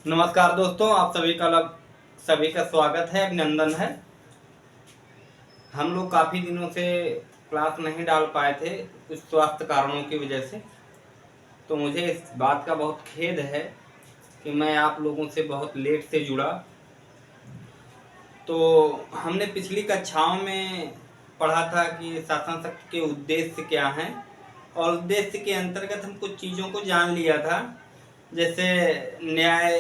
नमस्कार दोस्तों, आप सभी का स्वागत है, अभिनंदन है। हम लोग काफ़ी दिनों से क्लास नहीं डाल पाए थे कुछ स्वास्थ्य कारणों की वजह से। तो मुझे इस बात का बहुत खेद है कि मैं आप लोगों से बहुत लेट से जुड़ा। तो हमने पिछली कक्षाओं में पढ़ा था कि शासन शक्ति के उद्देश्य क्या हैं, और उद्देश्य के अंतर्गत हम कुछ चीज़ों को जान लिया था। जैसे न्याय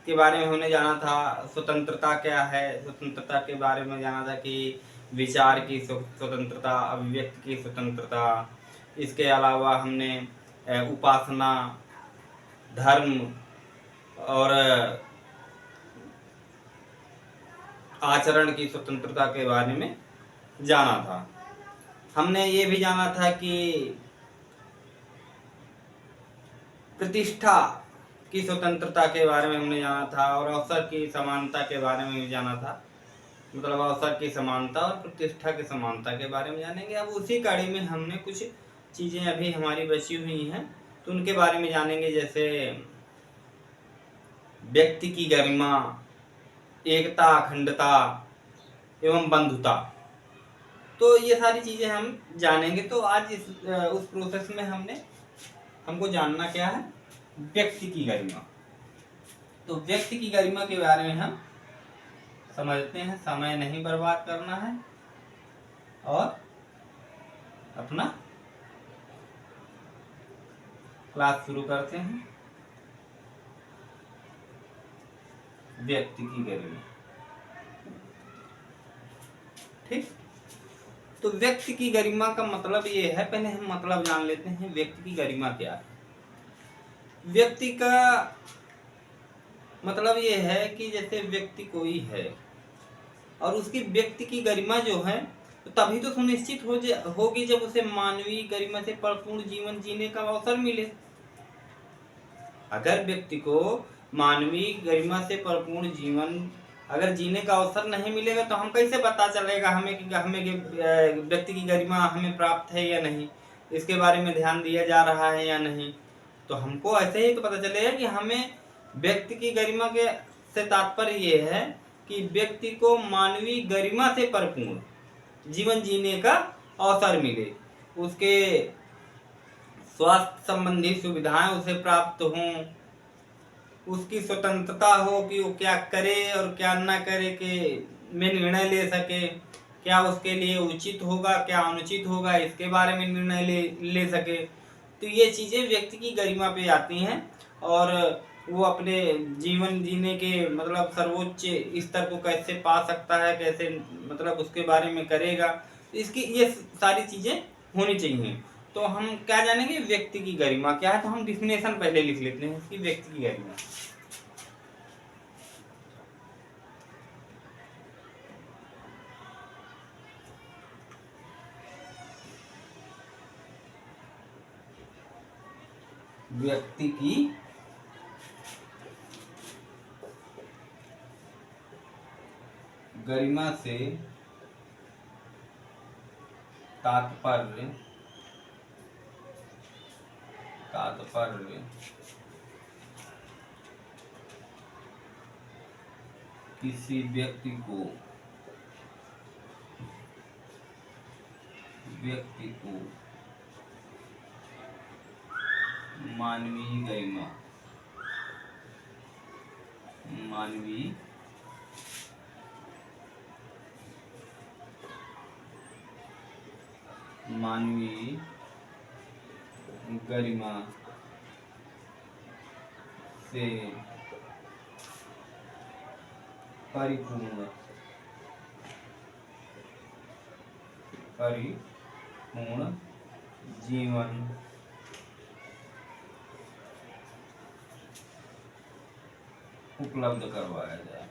के बारे में हमने जाना था, स्वतंत्रता क्या है, स्वतंत्रता के बारे में जाना था कि विचार की स्वतंत्रता, अभिव्यक्ति की स्वतंत्रता। इसके अलावा हमने उपासना, धर्म और आचरण की स्वतंत्रता के बारे में जाना था। हमने ये भी जाना था कि प्रतिष्ठा की स्वतंत्रता के बारे में हमने जाना था, और अवसर की समानता के बारे में भी जाना था। मतलब अवसर की समानता और प्रतिष्ठा की समानता के बारे में जानेंगे। अब उसी कड़ी में हमने कुछ चीज़ें अभी हमारी बची हुई हैं, तो उनके बारे में जानेंगे। जैसे व्यक्ति की गरिमा, एकता, अखंडता एवं बंधुता। तो ये सारी चीज़ें हम जानेंगे। तो आज उस प्रोसेस में हमको जानना क्या है, व्यक्ति की गरिमा। तो व्यक्ति की गरिमा के बारे में हम समझते हैं। समय नहीं बर्बाद करना है और अपना क्लास शुरू करते हैं। व्यक्ति की गरिमा, ठीक। तो व्यक्ति की गरिमा का मतलब ये है, पहले हम मतलब जान लेते हैं व्यक्ति की गरिमा क्या है। व्यक्ति का मतलब ये है कि जैसे व्यक्ति कोई है और उसकी व्यक्ति की गरिमा जो है, तो तभी तो सुनिश्चित होगी जब उसे मानवीय गरिमा से परिपूर्ण जीवन जीने का अवसर मिले। अगर व्यक्ति को मानवीय गरिमा से परिपूर्ण जीवन अगर जीने का अवसर नहीं मिलेगा, तो हम कैसे पता चलेगा हमें कि हमें व्यक्ति की गरिमा हमें प्राप्त है या नहीं, इसके बारे में ध्यान दिया जा रहा है या नहीं। तो हमको ऐसे ही तो पता चलेगा कि हमें व्यक्ति की गरिमा के से तात्पर्य ये है कि व्यक्ति को मानवीय गरिमा से परिपूर्ण जीवन जीने का अवसर मिले, उसके स्वास्थ्य संबंधी सुविधाएं उसे प्राप्त हों, उसकी स्वतंत्रता हो कि वो क्या करे और क्या ना करे के में निर्णय ले सके, क्या उसके लिए उचित होगा क्या अनुचित होगा इसके बारे में निर्णय ले सके। तो ये चीज़ें व्यक्ति की गरिमा पे आती हैं, और वो अपने जीवन जीने के मतलब सर्वोच्च स्तर को कैसे पा सकता है, कैसे मतलब उसके बारे में करेगा, इसकी ये सारी चीज़ें होनी चाहिए। तो हम क्या जानेंगे, व्यक्ति की गरिमा क्या है। तो हम डिफिनेशन पहले लिख लेते हैं इसकी, व्यक्ति की गरिमा। व्यक्ति की गरिमा से तात्पर्य किसी व्यक्ति को मानवीय गरिमा से परिपूर्ण जीवन उपलब्ध करवाया जाए।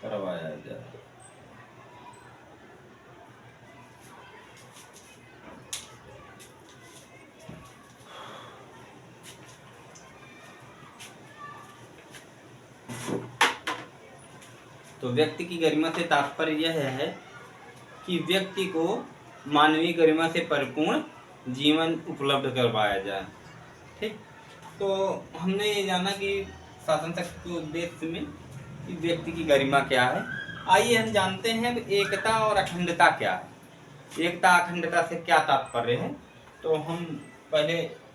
करवाया जाए। तो व्यक्ति की गरिमा से तात्पर्य यह है कि व्यक्ति को मानवीय गरिमा से परिपूर्ण जीवन उपलब्ध करवाया जाए। ठीक, तो हमने ये जाना कि शासन शक्ति के उद्देश्य में कि व्यक्ति की गरिमा क्या है। आइए हम जानते हैं एकता और अखंडता क्या है। एकता अखंडता से क्या तात्पर्य है, तो हम पहले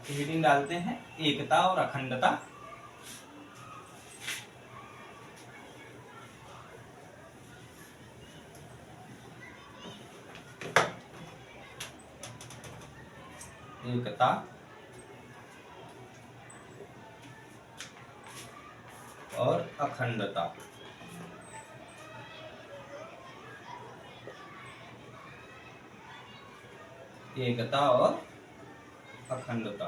हेडिंग डालते हैं एकता और अखंडता। एकता और अखंडता। एकता और अखंडता।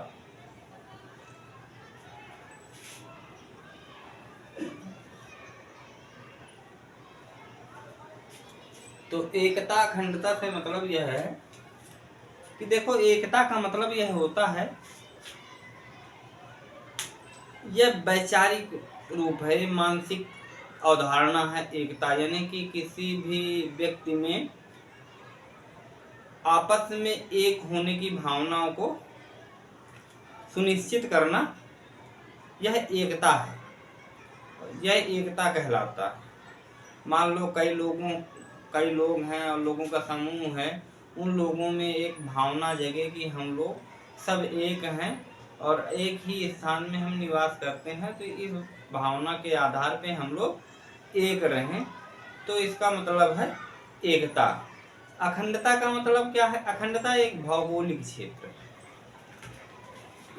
तो एकता अखंडता से मतलब यह है कि देखो, एकता का मतलब यह होता है, यह वैचारिक रूप है, मानसिक अवधारणा है एकता, यानी कि किसी भी व्यक्ति में आपस में एक होने की भावनाओं को सुनिश्चित करना, यह एकता है, यह एकता कहलाता है। मान लो कई लोग हैं और लोगों का समूह है, उन लोगों में एक भावना जगे कि हम लोग सब एक हैं और एक ही स्थान में हम निवास करते हैं, तो इस भावना के आधार पे हम लोग एक रहें, तो इसका मतलब है एकता। अखंडता का मतलब क्या है? अखंडता एक भौगोलिक क्षेत्र।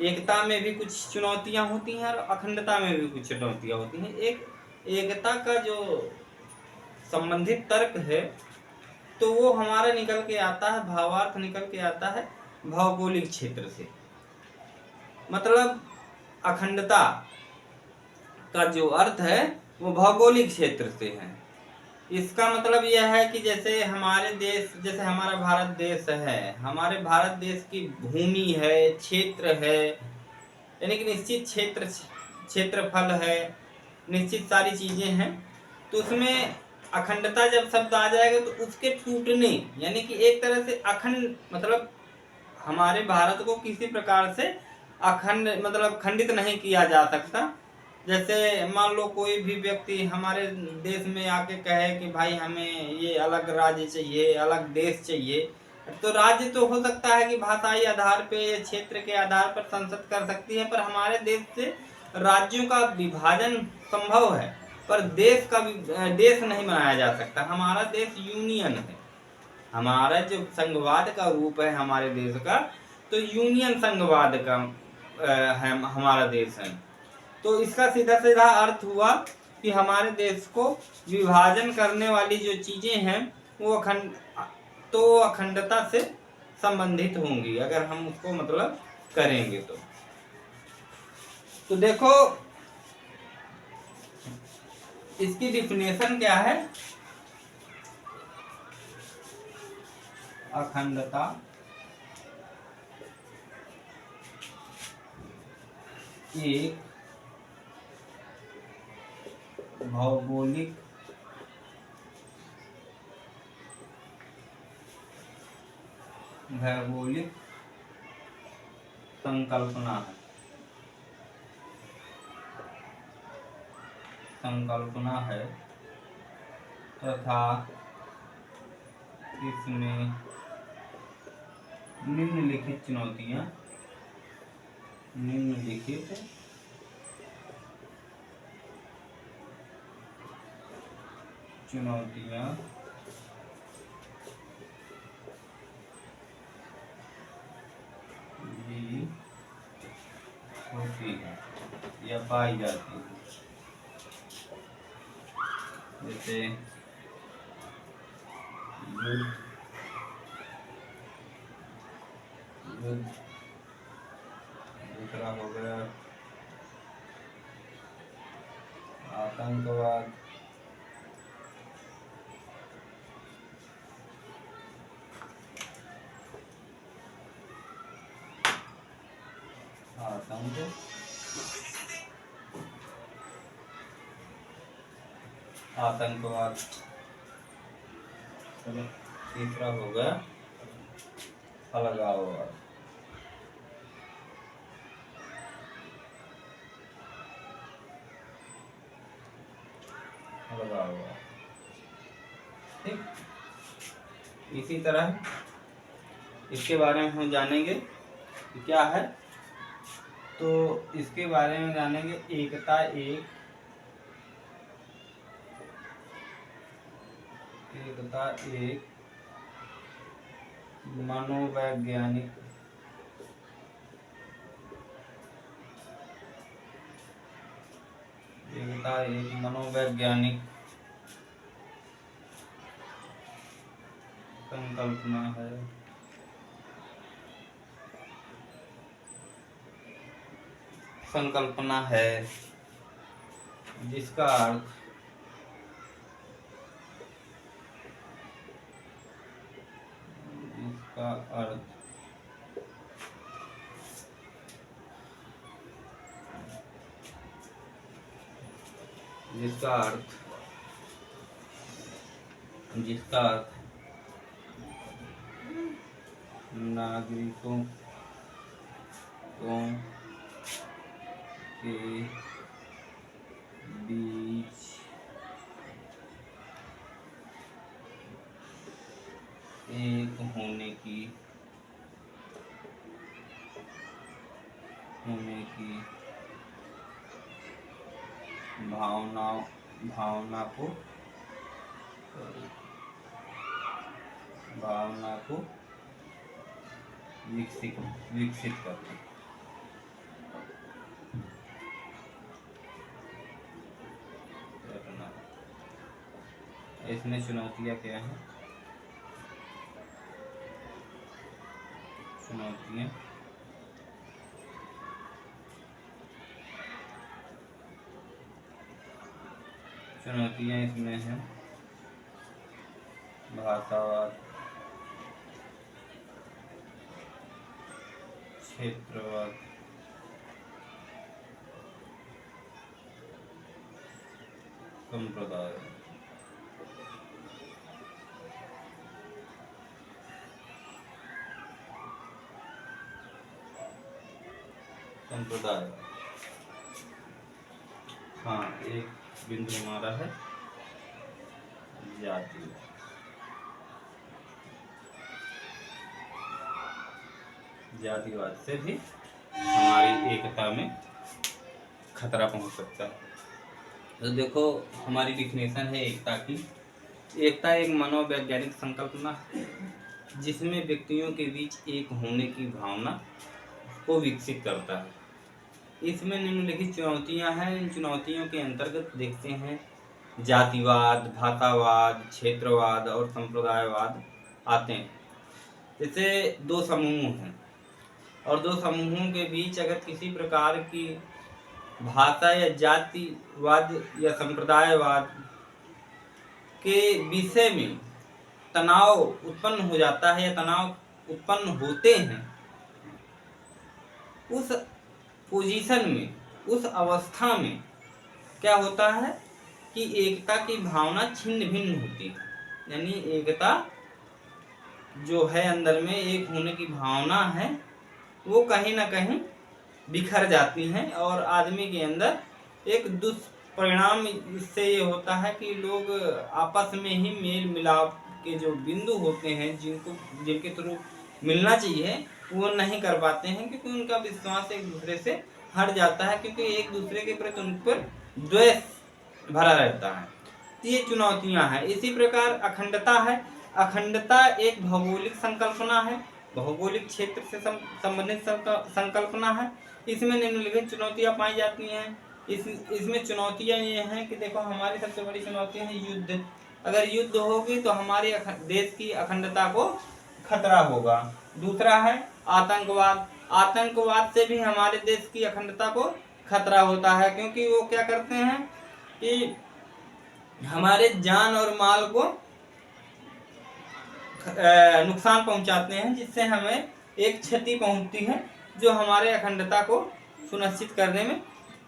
एकता में भी कुछ चुनौतियां होती हैं और अखंडता में भी कुछ चुनौतियां होती हैं। एकता का जो संबंधित तर्क है, तो वो हमारा निकल के आता है, भावार्थ निकल के आता है भौगोलिक क्षेत्र से। मतलब अखंडता का जो अर्थ है वो भौगोलिक क्षेत्र से है। इसका मतलब यह है कि जैसे हमारा भारत देश है, हमारे भारत देश की भूमि है, क्षेत्र है, यानी कि निश्चित क्षेत्रफल है, निश्चित सारी चीजें हैं, तो उसमें अखंडता जब शब्द आ जाएगा तो उसके टूटने, यानी कि एक तरह से अखंड, मतलब हमारे भारत को किसी प्रकार से अखंड मतलब खंडित नहीं किया जा सकता। जैसे मान लो कोई भी व्यक्ति हमारे देश में आके कहे कि भाई हमें ये अलग राज्य चाहिए, अलग देश चाहिए, तो राज्य तो हो सकता है कि भाषाई आधार पे या क्षेत्र के आधार पर संसद कर सकती है, पर हमारे देश से राज्यों का विभाजन संभव है, पर देश नहीं बनाया जा सकता। हमारा देश यूनियन है, हमारा जो संघवाद का रूप है हमारे देश का, तो यूनियन संघवाद का है हमारा देश है। तो इसका सीधा सीधा अर्थ हुआ कि हमारे देश को विभाजन करने वाली जो चीजें हैं वो अखंडता से संबंधित होंगी, अगर हम उसको मतलब करेंगे तो देखो इसकी डिफिनेशन क्या है। अखंडता एक भौगोलिक संकल्पना है तथा इसमें निम्नलिखित चुनौतियां भी होती है या पाई जाती है। जैसे दूसरा हो गया आतंकवाद, आतंकवाद। चलो तीसरा हो गया अलगाववाद। अलगाववाद ठीक। इसी तरह इसके बारे में हम जानेंगे कि क्या है। तो इसके बारे में जानेंगे एकता एक मनोवैज्ञानिक संकल्पना है। जिसका अर्थ नागरिकों के बीच एक होने की भावना को विकसित करते हैं। इसमें चुनौतियाँ क्या हैं? चुनौतियाँ इसमें हैं भाषावाद, क्षेत्रवाद, संप्रदाय। हाँ, एक बिंदु हमारा है जातिवाद से भी हमारी एकता में खतरा पहुंच सकता है। तो देखो हमारी डिफिनेशन है एकता की। एकता एक मनोवैज्ञानिक संकल्पना है जिसमें व्यक्तियों के बीच एक होने की भावना को विकसित करता है। इसमें निम्नलिखित चुनौतियां हैं। इन चुनौतियों के अंतर्गत देखते हैं जातिवाद, भाषावाद, क्षेत्रवाद और संप्रदायवाद आते हैं। जैसे दो समूह हैं और दो समूहों के बीच अगर किसी प्रकार की भाषा या जातिवाद या संप्रदायवाद के विषय में तनाव उत्पन्न हो जाता है या तनाव उत्पन्न होते हैं, उस पोजीशन में, उस अवस्था में क्या होता है कि एकता की भावना छिन्न भिन्न होती है। यानी एकता जो है अंदर में एक होने की भावना है वो कहीं ना कहीं बिखर जाती है और आदमी के अंदर एक दुष्परिणाम इससे ये होता है कि लोग आपस में ही मेल मिलाप के जो बिंदु होते हैं जिनके थ्रू मिलना चाहिए वो नहीं कर पाते हैं, क्योंकि उनका विश्वास एक दूसरे से हट जाता है, क्योंकि एक दूसरे के प्रति उन पर द्वेष भरा रहता है। तो ये चुनौतियां हैं। इसी प्रकार अखंडता है। अखंडता एक भौगोलिक संकल्पना है, भौगोलिक क्षेत्र से संबंधित संकल्पना है। इसमें निम्नलिखित चुनौतियां पाई जाती हैं। इसमें चुनौतियां ये हैं कि देखो हमारी सबसे बड़ी चुनौती है युद्ध। अगर युद्ध होगी तो हमारे देश की अखंडता को खतरा होगा। दूसरा है आतंकवाद। आतंकवाद से भी हमारे देश की अखंडता को खतरा होता है, क्योंकि वो क्या करते हैं कि हमारे जान और माल को नुकसान पहुंचाते हैं, जिससे हमें एक क्षति पहुंचती है जो हमारे अखंडता को सुनिश्चित करने में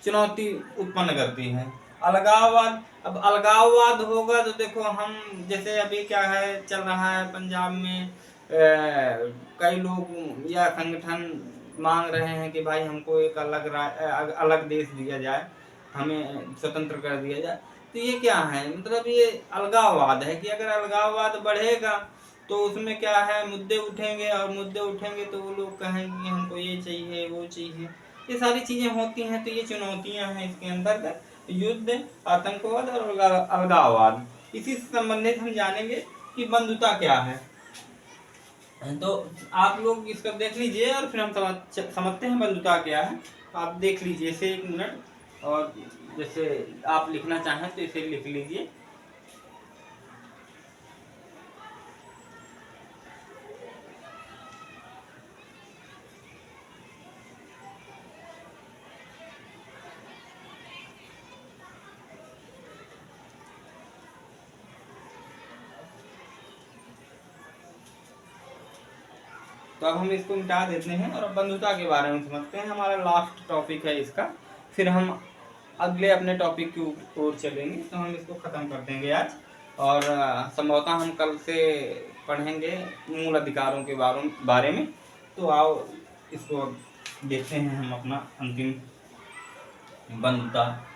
चुनौती उत्पन्न करती है। अलगाववाद, अब अलगाववाद होगा तो देखो हम जैसे अभी क्या है चल रहा है पंजाब में, कई लोग या संगठन मांग रहे हैं कि भाई हमको एक अलग देश दिया जाए, हमें स्वतंत्र कर दिया जाए। तो ये क्या है, मतलब ये अलगाववाद है कि अगर अलगाववाद बढ़ेगा तो उसमें क्या है, मुद्दे उठेंगे, और मुद्दे उठेंगे तो वो लोग कहेंगे हमको ये चाहिए वो चाहिए, ये सारी चीजें होती हैं। तो ये चुनौतियां हैं इसके अंतर्गत, युद्ध, आतंकवाद और अलगाववाद। इसी से संबंधित हम जानेंगे कि बंधुता क्या है। तो आप लोग इसका देख लीजिए और फिर हम समझते हैं बंधुता क्या है। आप देख लीजिए इसे 1 मिनट, और जैसे आप लिखना चाहें तो इसे लिख लीजिए। तो अब हम इसको मिटा देते हैं और अब बंधुता के बारे में समझते हैं। हमारा लास्ट टॉपिक है इसका, फिर हम अगले अपने टॉपिक की ओर चलेंगे। तो हम इसको ख़त्म कर देंगे आज, और संभवतः हम कल से पढ़ेंगे मूल अधिकारों के बारे में। तो आओ इसको देखते हैं हम अपना अंतिम बंधुता।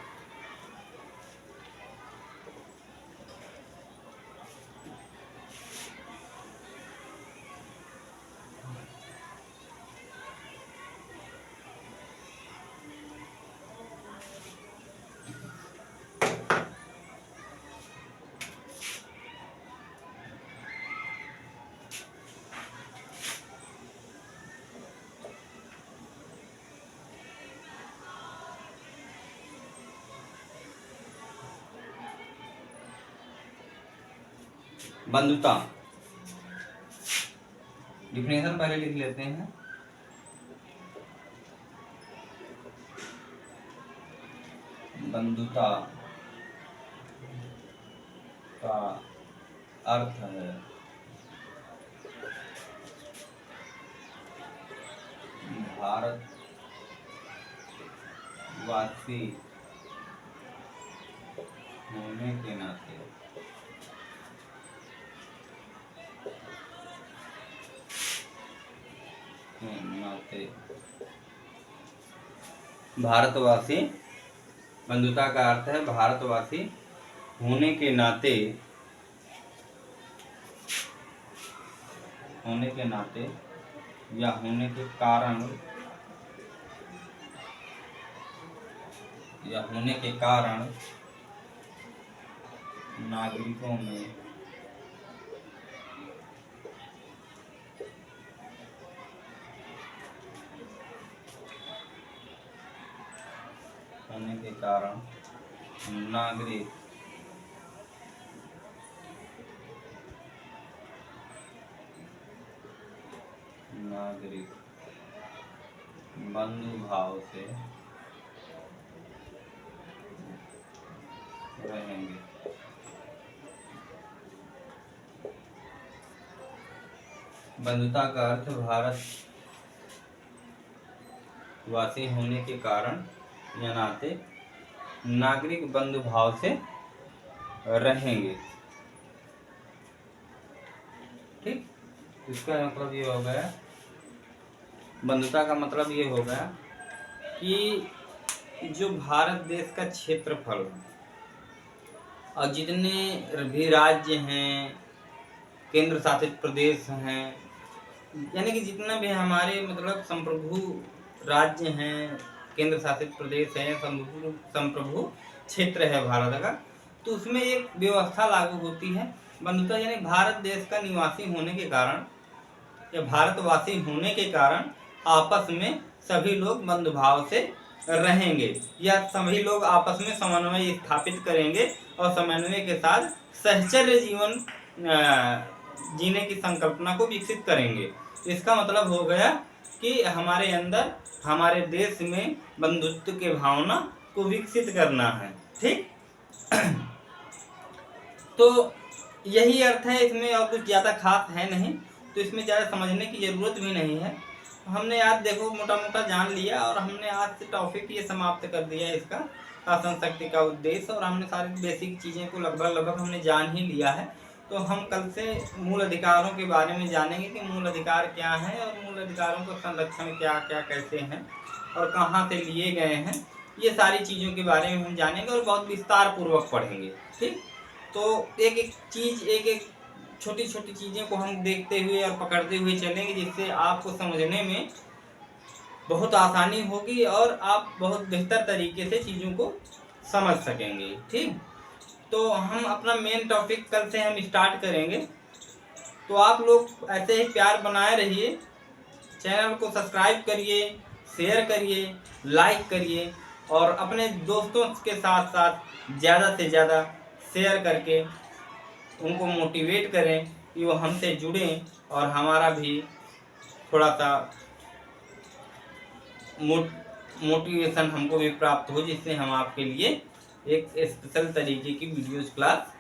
बंधुता डिफिनेशन पहले लिख लेते हैं। बंधुता का अर्थ है भारतवासी होने के नाते भारतवासी, बंधुता का अर्थ है भारतवासी होने के नाते या होने के कारण नागरिकों में नागरिक बंधु भाव से रहेंगे। बंधुता का अर्थ भारतवासी होने के कारण या नाते नागरिक बंधु भाव से रहेंगे। ठीक, इसका मतलब ये हो गया, बंधुता का मतलब ये हो गया कि जो भारत देश का क्षेत्रफल और जितने भी राज्य हैं, केंद्र शासित प्रदेश हैं, यानी कि जितना भी हमारे मतलब संप्रभु राज्य हैं, केंद्र शासित प्रदेश है, संप्रभु क्षेत्र है भारत का, तो उसमें एक व्यवस्था लागू होती है बंधुता, यानी भारत देश का निवासी होने के कारण या भारतवासी होने के कारण आपस में सभी लोग बंधुभाव से रहेंगे, या सभी लोग आपस में समन्वय स्थापित करेंगे और समन्वय के साथ सहचर्य जीवन जीने की संकल्पना को विकसित करेंगे। इसका मतलब हो गया कि हमारे अंदर, हमारे देश में बंधुत्व की भावना को विकसित करना है। ठीक तो यही अर्थ है इसमें, और कुछ ज़्यादा खास है नहीं, तो इसमें ज़्यादा समझने की ज़रूरत भी नहीं है। हमने आज देखो मोटा मोटा जान लिया और हमने आज से टॉपिक ये समाप्त कर दिया इसका। शासन शक्ति का उद्देश्य, और हमने सारी बेसिक चीज़ें को लगभग हमने जान ही लिया है। तो हम कल से मूल अधिकारों के बारे में जानेंगे कि मूल अधिकार क्या हैं और मूल अधिकारों का संरक्षण क्या क्या कैसे हैं और कहाँ से लिए गए हैं। ये सारी चीज़ों के बारे में हम जानेंगे और बहुत विस्तार पूर्वक पढ़ेंगे। ठीक, तो एक एक चीज़, एक एक छोटी छोटी चीज़ें को हम देखते हुए और पकड़ते हुए चलेंगे, जिससे आपको समझने में बहुत आसानी होगी और आप बहुत बेहतर तरीके से चीज़ों को समझ सकेंगे। ठीक, तो हम अपना मेन टॉपिक कल से हम स्टार्ट करेंगे। तो आप लोग ऐसे ही प्यार बनाए रहिए, चैनल को सब्सक्राइब करिए, शेयर करिए, लाइक करिए और अपने दोस्तों के साथ साथ ज़्यादा से ज़्यादा शेयर करके उनको मोटिवेट करें कि वो हमसे जुड़ें और हमारा भी थोड़ा सा मोटिवेशन हमको भी प्राप्त हो, जिससे हम आपके लिए एक स्पेशल तरीके की वीडियोस क्लास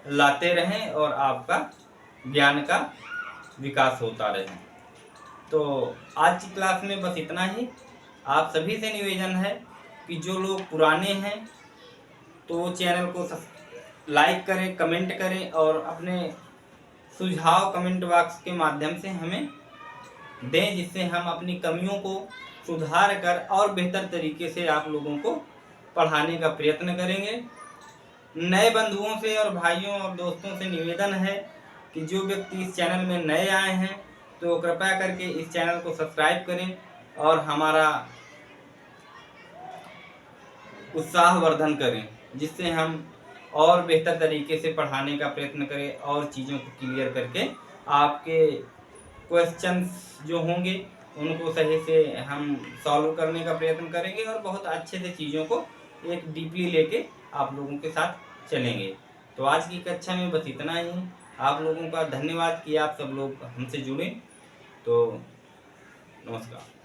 लाते रहें और आपका ज्ञान का विकास होता रहे। तो आज की क्लास में बस इतना ही। आप सभी से निवेदन है कि जो लोग पुराने हैं तो चैनल को लाइक करें, कमेंट करें और अपने सुझाव कमेंट बॉक्स के माध्यम से हमें दें, जिससे हम अपनी कमियों को सुधार कर और बेहतर तरीके से आप लोगों को पढ़ाने का प्रयत्न करेंगे। नए बंधुओं से और भाइयों और दोस्तों से निवेदन है कि जो व्यक्ति इस चैनल में नए आए हैं तो कृपया करके इस चैनल को सब्सक्राइब करें और हमारा उत्साहवर्धन करें, जिससे हम और बेहतर तरीके से पढ़ाने का प्रयत्न करें और चीज़ों को क्लियर करके आपके क्वेश्चंस जो होंगे उनको सही से हम सॉल्व करने का प्रयत्न करेंगे और बहुत अच्छे से चीज़ों को एक डीपली लेके आप लोगों के साथ चलेंगे। तो आज की कक्षा में बस इतना ही। आप लोगों का धन्यवाद कि आप सब लोग हमसे जुड़े। तो नमस्कार।